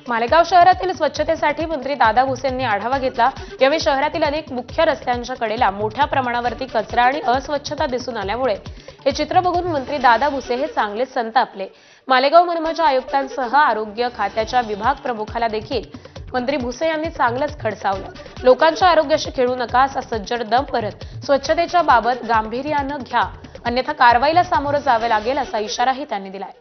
मालेगाव शहरातील स्वच्छतेसाठी मंत्री दादा भुसेंनी आढावा घेतला। यावेळी शहरातील अनेक मुख्य रस्त्यांच्या कडेला मोठ्या प्रमाणावरती कचरा आणि अस्वच्छता दिसून आल्यामुळे हे चित्र बघून मंत्री दादा भुसे हे चांगलेच संतापले। मालेगाव मनपाच्या आयुक्तांसह आरोग्य खात्याच्या विभाग प्रमुखाला देखील मंत्री भुसे यांनी चांगलंच खडसावलं। लोकांच्या आरोग्याशी खेळू नका असा सज्जड दम भरत स्वच्छतेच्या बाबत गांभीर्यानं घ्या, अन्यथा कारवाईला सामोरं जावे लागेल असा इशाराही त्यांनी दिलाय।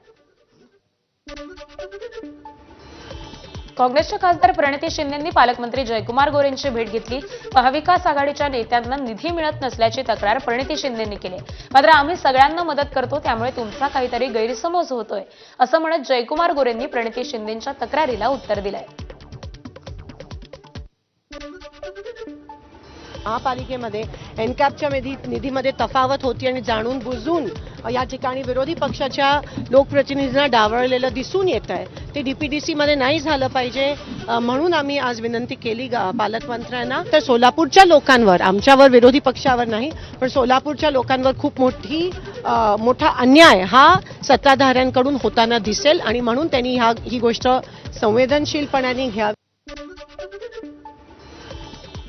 काँग्रेसच्या खासदार प्रणिती शिंदेंनी पालकमंत्री जयकुमार गोरेंची भेट घेतली। महाविकास आघाडीच्या नेत्यांना निधी मिळत नसल्याची तक्रार प्रणिती शिंदेंनी केली। मात्र आम्ही सगळ्यांना मदत करतो, त्यामुळे तुमचा काहीतरी गैरसमज होतोय असं म्हणत जयकुमार गोरेंनी प्रणिती शिंदेंच्या तक्रारीला उत्तर दिलंय। महापालिकेमध्ये एनकॅपच्या निधीमध्ये तफावत होती आणि जाणून बुजून या ठिकाणी विरोधी पक्षाच्या लोकप्रतिनिधींना डावळलेलं दिसून येत आहे। ते डीपीडीसी मध्ये नाही झालं पाहिजे म्हणून आम्ही आज विनंती केली पालकमंत्र्यांना। तर सोलापूरच्या लोकांवर, आमच्यावर विरोधी पक्षावर नाही पण सोलापूरच्या लोकांवर खूप मोठा अन्याय हा सत्ताधाऱ्यांकडून होताना दिसेल आणि म्हणून त्यांनी ही गोष्ट संवेदनशीलपणाने घ्यावी।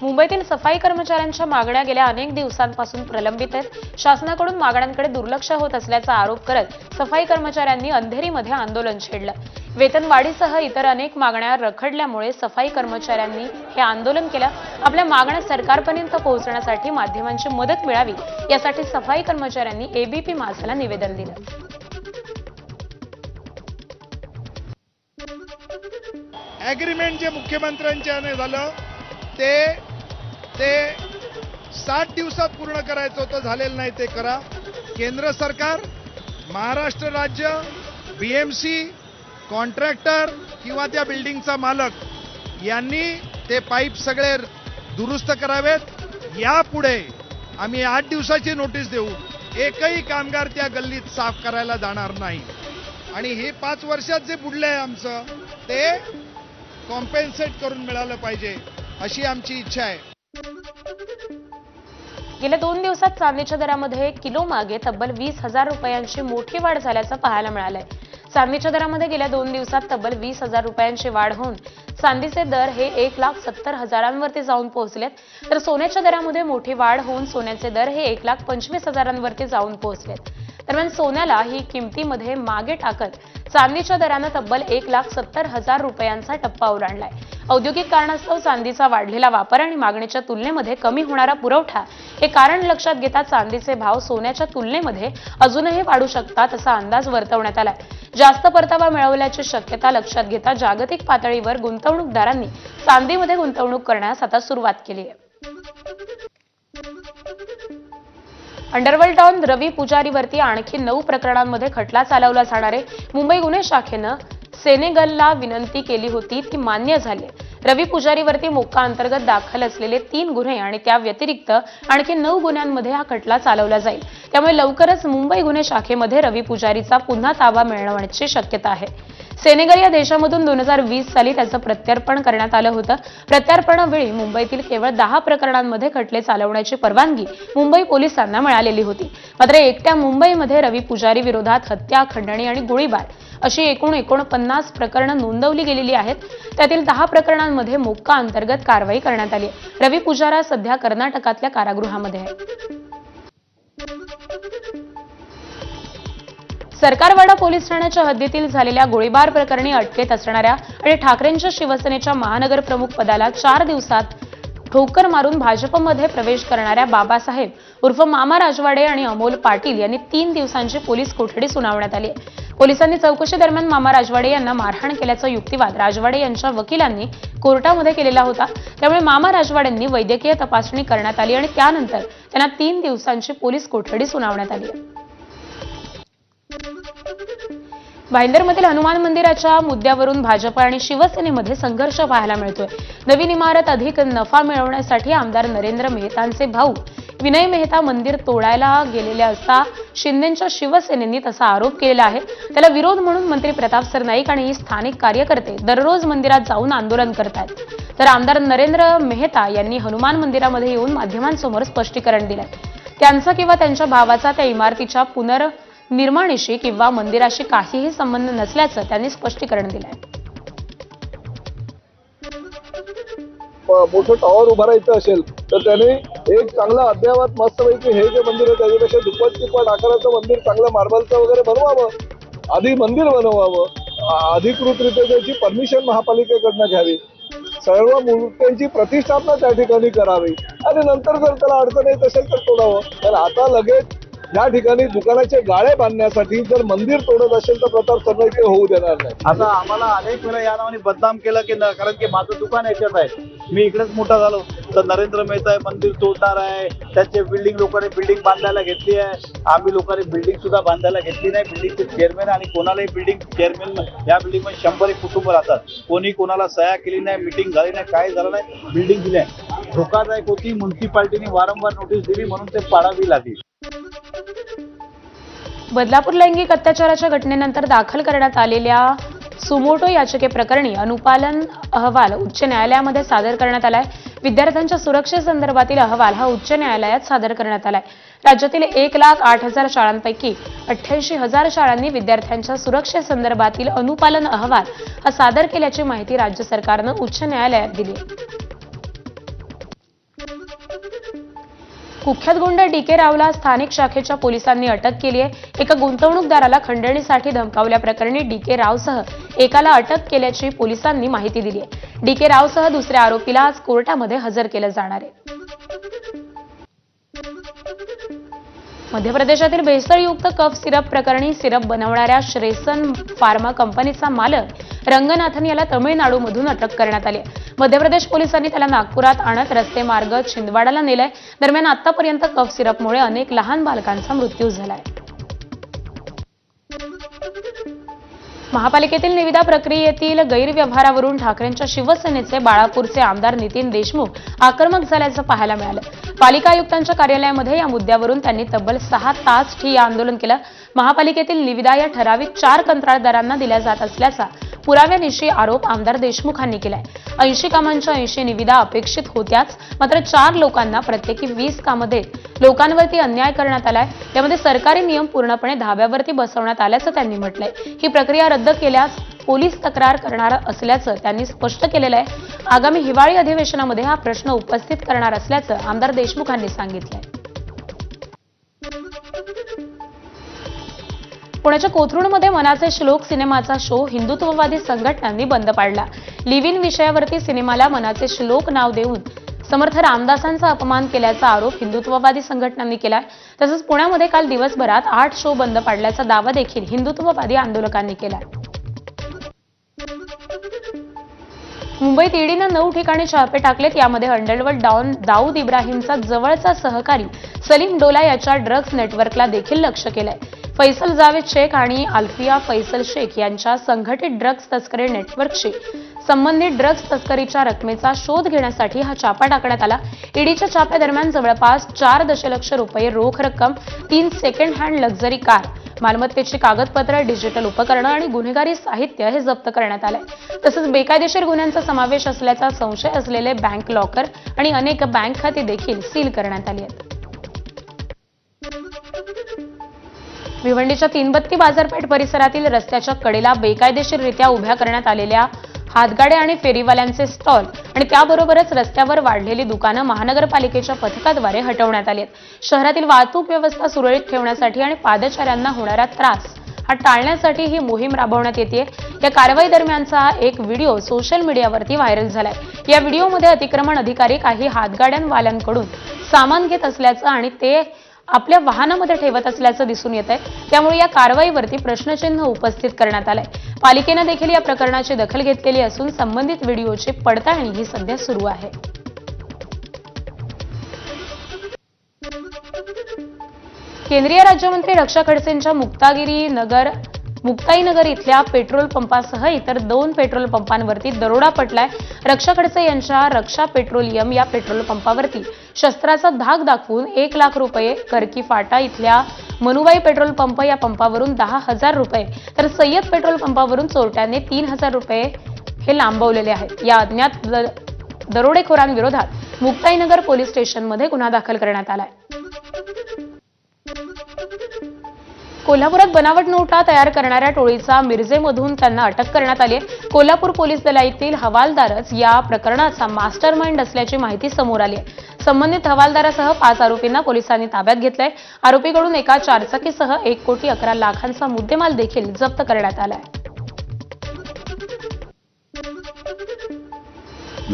मुंबईतील सफाई कर्मचाऱ्यांच्या मागण्या गेल्या अनेक दिवसांपासून प्रलंबित आहेत। शासनाकडून मागण्यांकडे दुर्लक्ष होत असल्याचा आरोप करत सफाई कर्मचाऱ्यांनी अंधेरीमध्ये आंदोलन छेडलं। वेतनवाढीसह इतर अनेक मागण्या रखडल्यामुळे सफाई कर्मचाऱ्यांनी हे आंदोलन केलं। आपल्या मागण्या सरकारपर्यंत पोहोचण्यासाठी माध्यमांची मदत मिळावी यासाठी सफाई कर्मचाऱ्यांनी एबीपी माझाला निवेदन दिलं। ॲग्रीमेंट जे मुख्यमंत्र्यांच्याने झालं ते 60 दिवसात पूर्ण करायचं होतं, झालेलं नाही। ते करा। केंद्र सरकार, महाराष्ट्र राज्य, बीएमसी, कॉन्ट्रॅक्टर किंवा त्या बिल्डिंगचा मालक यांनी ते पाईप सगळे दुरुस्त करावेत। यापुढे आम्ही 8 दिवसाची नोटीस देऊ, एकही कामगार त्या गल्लीत साफ करायला जाणार नाही आणि हे 5 वर्षात जे बुडले आहे आमचं ते कॉम्पेन्सेट करून मिळालं पाहिजे अशी आमची इच्छा आहे। गेल्या 2 दिवसात चांदीच्या दरामध्ये किलो मागे तब्बल 20,000 रुपयांची मोठी वाढ झाल्याचं पाहायला मिळालंय। चांदीच्या दरामध्ये गेल्या 2 दिवसात तब्बल 20,000 रुपयांची वाढ होऊन चांदीचे दर हे 1,70,000वरती जाऊन पोहोचलेत, तर सोन्याच्या दरामध्ये मोठी वाढ होऊन सोन्याचे दर हे 1,25,000वरती जाऊन पोहोचलेत। दरम्यान सोन्याला ही किमतीमध्ये मागे टाकत चांदीच्या दरानं तब्बल 1,70,000 रुपयांचा टप्पा ओलांडलाय। औद्योगिक कारणास्तव चांदीचा वाढलेला वापर आणि मागणीच्या तुलनेमध्ये कमी होणारा पुरवठा हे कारण लक्षात घेता चांदीचे भाव सोन्याच्या तुलनेमध्ये अजूनही वाढू शकतात असा अंदाज वर्तवण्यात आलाय। जास्त परतावा मिळवल्याची शक्यता लक्षात घेता जागतिक पातळीवर गुंतवणूकदारांनी चांदीमध्ये गुंतवणूक करण्यास आता सुरुवात केली आहे। अंडरवर्ल्ड डॉन रवी पुजारीवरती आणखी 9 प्रकरणांमध्ये खटला चालवला जाणार आहे। मुंबई गुन्हे शाखेनं सेनेगलला विनंती केली होती, ती मान्य झाली। रवी पुजारीवरती मोक्का अंतर्गत दाखल असलेले 3 गुन्हे आणि त्या व्यतिरिक्त आणखी 9 गुन्ह्यांमध्ये हा खटला चालवला जाईल। त्यामुळे लवकरच मुंबई गुन्हे शाखेमध्ये रवी पुजारीचा पुन्हा ताबा मिळण्याची शक्यता आहे। सेनेगल या देशामधून 2020 साली त्याचं प्रत्यार्पण करण्यात आलं होतं। प्रत्यार्पणावेळी मुंबईतील केवळ 10 प्रकरणांमध्ये खटले चालवण्याची परवानगी मुंबई पोलिसांना मिळालेली होती। मात्र एकट्या मुंबईमध्ये रवी पुजारी विरोधात हत्या, खंडणी आणि गोळीबार अशी एकूण 49 प्रकरणं नोंदवली गेलेली आहेत। त्यातील 10 प्रकरणांमध्ये मोक्का अंतर्गत कारवाई करण्यात आली आहे। रवी पुजारा सध्या कर्नाटकातल्या कारागृहामध्ये आहे। सरकारवाडा पोलीस ठाण्याच्या हद्दीतील झालेल्या गोळीबार प्रकरणी अटकेत असणाऱ्या आणि ठाकरेंच्या शिवसेनेच्या महानगर प्रमुख पदाला 4 दिवसात ठोकर मारून भाजपमध्ये प्रवेश करणाऱ्या बाबासाहेब उर्फ मामा राजवाडे आणि अमोल पाटील यांनी 3 दिवसांची पोलीस कोठडी सुनावण्यात आली आहे। पोलिसांनी चौकशी दरम्यान मामा राजवाडे यांना मारहाण केल्याचा युक्तिवाद राजवाडे यांच्या वकिलांनी कोर्टामध्ये केलेला होता। त्यामुळे मामा राजवाडेंनी वैद्यकीय तपासणी करण्यात आली आणि त्यानंतर त्यांना 3 दिवसांची पोलीस कोठडी सुनावण्यात आली आहे। भाईंदरमधील हनुमान मंदिराच्या मुद्द्यावरून भाजप आणि शिवसेनेमध्ये संघर्ष पाहायला मिळतोय। नवीन इमारत अधिक नफा मिळवण्यासाठी आमदार नरेंद्र मेहतांचे भाऊ विनय मेहता मंदिर तोडायला गेलेले असता शिंदेच्या शिवसेनेने तसा आरोप केलेला आहे। त्याला विरोध म्हणून मंत्री प्रताप सरनाईक आणि स्थानिक कार्यकर्ते दररोज मंदिरात जाऊन आंदोलन करतात। तर आमदार नरेंद्र मेहता यांनी हनुमान मंदिरामध्ये येऊन माध्यमांसमोर स्पष्टीकरण दिले। त्यांचा किंवा त्यांच्या भावाचा त्या इमारतीच्या निर्माणीशी किंवा मंदिराशी काहीही संबंध नसल्याचं त्यांनी स्पष्टीकरण दिलंय. मोठं टॉवर उभारायचं असेल तर त्याने एक चांगला अद्ययावत मस्तपैकी हे जे मंदिर आहे त्याच्यापेक्षा दुप्पट आकाराचं मंदिर चांगलं मार्बलचं वगैरे बनवावं, आधी मंदिर बनवावं, अधिकृतरित्या त्याची परमिशन महापालिकेकडनं घ्यावी, सर्व मूर्त्यांची प्रतिष्ठापना त्या ठिकाणी करावी आणि नंतर जर त्याला अडचण येत असेल तर तोडावं. तर आता लगेच या ठिकाणी दुकानाचे गाळे बांधण्यासाठी जर मंदिर तोडत असेल तर प्रताप सरनाईक होऊ देणार नाही. आता आम्हाला अनेक वेळा या नावाने बदनाम केलं की कारण की माझं दुकान याच्यात आहे, मी इकडेच मोठा झालो तर नरेंद्र मेहता मंदिर तोडणार आहे, त्याचे लोकांनी बिल्डिंग बांधायला घेतली आहे. आम्ही लोकांनी बिल्डिंग सुद्धा बांधायला घेतली नाही. बिल्डिंगचे चेअरमॅन आणि कोणालाही बिल्डिंग चेअरमॅन या बिल्डिंग मध्ये 100 कुटुंब राहतात, कोणी कोणाला सह्या केली नाही, मिटिंग झाली नाही, काय झालं नाही, बिल्डिंग दिली आहे. धोकादायक होती, म्युन्सिपाल्टीने वारंवार नोटीस दिली म्हणून ते पाडावी लागली. बदलापूर लैंगिक अत्याचाराच्या घटनेनंतर दाखल करण्यात आलेल्या सुमोटो याचिकेप्रकरणी अनुपालन अहवाल उच्च न्यायालयामध्ये सादर करण्यात आलाय. विद्यार्थ्यांच्या सुरक्षेसंदर्भातील अहवाल हा उच्च न्यायालयात सादर करण्यात आलाय. राज्यातील 1,08,000 शाळांपैकी 88,000 शाळांनी विद्यार्थ्यांच्या सुरक्षेसंदर्भातील अनुपालन अहवाल हा सादर केल्याची माहिती राज्य सरकारनं उच्च न्यायालयात दिली. कुख्यात गुंड डी.के. रावला स्थानिक शाखेच्या पोलिसांनी अटक केली आहे. एका गुंतवणूकदाराला खंडणीसाठी धमकावल्याप्रकरणी डी.के. रावसह एकाला अटक केल्याची पोलिसांनी माहिती दिली आहे. डी.के. रावसह दुसऱ्या आरोपीला आज कोर्टामध्ये हजर केलं जाणार आहे. मध्य प्रदेशातील भेसळयुक्त कफ सिरप प्रकरणी सिरप बनवणाऱ्या श्रेसन फार्मा कंपनीचा मालक रंगनाथन याला तमिळनाडूमधून अटक करण्यात आली. मध्य प्रदेश पोलिसांनी त्याला नागपुरात आणत रस्ते मार्ग छिंदवाडाला नेलंय. दरम्यान आतापर्यंत कफ सिरपमुळे अनेक लहान बालकांचा मृत्यू झालाय. महापालिकेतील निविदा प्रक्रियेतील गैरव्यवहारावरून ठाकरेंच्या शिवसेनेचे बाळापूरचे आमदार नितीन देशमुख आक्रमक झाल्याचं पाहायला मिळालं. पालिका आयुक्तांच्या कार्यालयामध्ये या मुद्द्यावरून त्यांनी तब्बल 6 तास ठिय्या आंदोलन केलं. महापालिकेतील निविदा या ठराविक 4 कंत्राटदारांना दिल्या जात असल्याचा पुराव्यानिशी आरोप आमदार देशमुखांनी केलाय. 80 कामांच्या 80 निविदा अपेक्षित होत्याच, मात्र 4 लोकांना प्रत्येकी 20 कामं देत लोकांवरती अन्याय करण्यात आलाय. त्यामध्ये सरकारी नियम पूर्णपणे धाब्यावरती बसवण्यात आल्याचं त्यांनी म्हटलंय. ही प्रक्रिया रद्द केल्यास पोलीस तक्रार करणार असल्याचं त्यांनी स्पष्ट केलेलं आहे. आगामी हिवाळी अधिवेशनामध्ये हा प्रश्न उपस्थित करणार असल्याचं आमदार देशमुखांनी सांगितलंय. पुण्याच्या कोथरूडमध्ये मनाचे श्लोक सिनेमाचा शो हिंदुत्ववादी संघटनांनी बंद पाडला. लिव्ह इन विषयावरती सिनेमाला मनाचे श्लोक नाव देऊन समर्थ रामदासांचा अपमान केल्याचा आरोप हिंदुत्ववादी संघटनांनी केलाय. तसंच पुण्यामध्ये काल दिवसभरात 8 शो बंद पाडल्याचा दावा देखील हिंदुत्ववादी आंदोलकांनी केलाय. मुंबईत ईडीनं 9 ठिकाणी छापे टाकलेत. यामध्ये अंडरवर्ल्ड डॉन दाऊद इब्राहिमचा जवळचा सहकारी सलीम डोला याच्या ड्रग्ज नेटवर्कला देखील लक्ष्य केलंय. फैसल जावेद शेख आणि अल्फिया फैसल शेख यांच्या संघटित ड्रग्ज तस्करी नेटवर्कशी संबंधित ड्रग्ज तस्करीच्या रकमेचा शोध घेण्यासाठी हा छापा टाकण्यात आला. ईडीच्या छाप्यादरम्यान जवळपास 4 दशलक्ष रुपये रोख रक्कम, 3 सेकंड हँड लक्झरी कार, मालमत्तेची कागदपत्र, डिजिटल उपकरणं आणि गुन्हेगारी साहित्य हे जप्त करण्यात आलंय. तसंच बेकायदेशीर गुन्ह्यांचा समावेश असल्याचा संशय असलेले बँक लॉकर आणि अनेक बँक खाती देखील सील करण्यात आली आहेत. भिवंडीच्या तीनबत्ती बाजारपेठ परिसरातील रस्त्याच्या कडेला बेकायदेशीररित्या उभ्या करण्यात आलेल्या हातगाड्या आणि फेरीवाल्यांचे स्टॉल आणि त्याबरोबरच रस्त्यावर वाढलेली दुकानं महानगरपालिकेच्या पथकाद्वारे हटवण्यात आली आहेत. शहरातील वाहतूक व्यवस्था सुरळीत ठेवण्यासाठी आणि पादचाऱ्यांना होणारा त्रास हा टाळण्यासाठी ही मोहीम राबवण्यात येते. या कारवाई दरम्यानचा एक व्हिडिओ सोशल मीडियावरती व्हायरल झालाय. या व्हिडिओमध्ये अतिक्रमण अधिकारी काही हातगाड्यांवाल्यांकडून सामान घेत असल्याचं आणि ते आपल्या वाहनामध्ये ठेवत असल्याचं दिसून येत आहे. त्यामुळे या कारवाईवरती प्रश्नचिन्ह उपस्थित करण्यात आलंय. पालिकेनं देखील या प्रकरणाची दखल घेतलेली असून संबंधित व्हिडिओची पडताळणी ही सध्या सुरू आहे. केंद्रीय राज्यमंत्री रक्षा खडसेंच्या मुक्ताईनगर इथल्या पेट्रोल पंपासह इतर 2 पेट्रोल पंपांवरती दरोडा पडलाय. रक्षा खडसे यांच्या रक्षा पेट्रोलियम या पेट्रोल पंपावरती शस्त्राचा धाक दाखवून 1 लाख रुपये, करकी फाटा इथल्या मनुबाई पेट्रोल पंप या पंपावरून 10,000 रुपये तर सय्यद पेट्रोल पंपावरून चोरट्यांनी 3,000 रुपये हे लांबवलेले आहेत. या अज्ञात दरोडेखोरांविरोधात मुक्ताईनगर पोलीस स्टेशनमध्ये गुन्हा दाखल करण्यात आलाय. कोल्हापुरात बनावट नोटा तयार करणाऱ्या टोळीचा मिरजेमधून त्यांना अटक करण्यात आली आहे. कोल्हापूर पोलीस दलातील हवालदारच या प्रकरणाचा मास्टरमाइंड असल्याची माहिती समोर आली आहे. संबंधित हवालदारासह 5 आरोपींना पोलिसांनी ताब्यात घेतलंय. आरोपीकडून एका चारचाकीसह 1,11,00,000चा मुद्देमाल देखील जप्त करण्यात आलाय.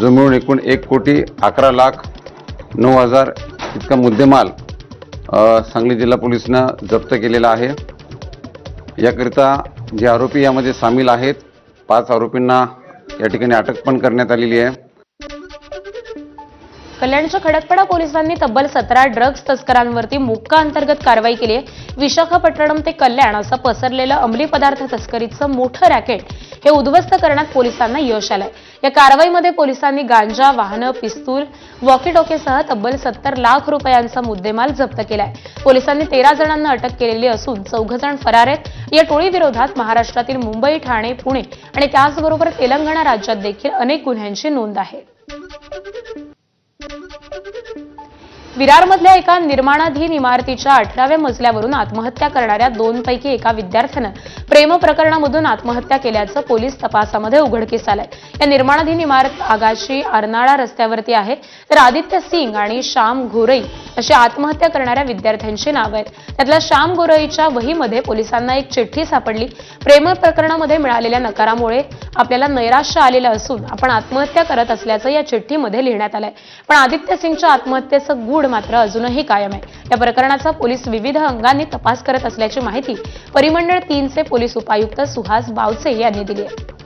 जो मिळून एकूण 1,11,09,000 इतका मुद्देमाल सांगली जिल्हा पोलिसांना जप्त केलेला आहे. याकरिता जे आरोपी यामध्ये सामील आहेत 5 आरोपींना या ठिकाणी अटक पण करण्यात आलेली आहे. कल्याणच्या खडकपाडा पोलिसांनी तब्बल 17 ड्रग्ज तस्करांवरती मोक्का अंतर्गत कारवाई केली आहे. विशाखापट्टणम ते कल्याण असं पसरलेलं अंमली पदार्थ तस्करीचं मोठं रॅकेट हे उद्ध्वस्त करण्यात पोलिसांना यश आलंय. या कारवाईमध्ये पोलिसांनी गांजा, वाहनं, पिस्तूल, वॉकी टॉकीसह तब्बल 70 लाख रुपयांचा मुद्देमाल जप्त केलाय. पोलिसांनी 13 जणांना अटक केलेली असून 4 जण फरार आहेत. या टोळीविरोधात महाराष्ट्रातील मुंबई, ठाणे, पुणे आणि त्याचबरोबर तेलंगणा राज्यात देखील अनेक गुन्ह्यांची नोंद आहे. विरारमधल्या एका निर्माणाधीन इमारतीच्या 18व्या मजल्यावरून आत्महत्या करणाऱ्या 2 पैकी एका विद्यार्थ्यानं प्रेम प्रकरणामधून आत्महत्या केल्याचं पोलीस तपासामध्ये उघडकीस आलंय. या निर्माणाधीन इमारत आगाशी अर्नाळा रस्त्यावरती आहे. तर आदित्य सिंग आणि श्याम घोरई अशी आत्महत्या करणाऱ्या विद्यार्थ्यांची नावं आहेत. त्यातल्या श्याम घोरईच्या वहीमध्ये पोलिसांना एक चिठ्ठी सापडली. प्रेम प्रकरणामध्ये मिळालेल्या नकारामुळे आपल्याला नैराश्य आलेलं असून आपण आत्महत्या करत असल्याचं या चिठ्ठीमध्ये लिहिण्यात आलंय. पण आदित्य सिंगच्या आत्महत्येचं गूढ मात्र अजूनही कायम आहे. या प्रकरणाचा पोलीस विविध अंगांनी तपास करत असल्याची माहिती परिमंडळ 3चे पोलीस उपायुक्त सुहास बावचे यांनी दिली आहे.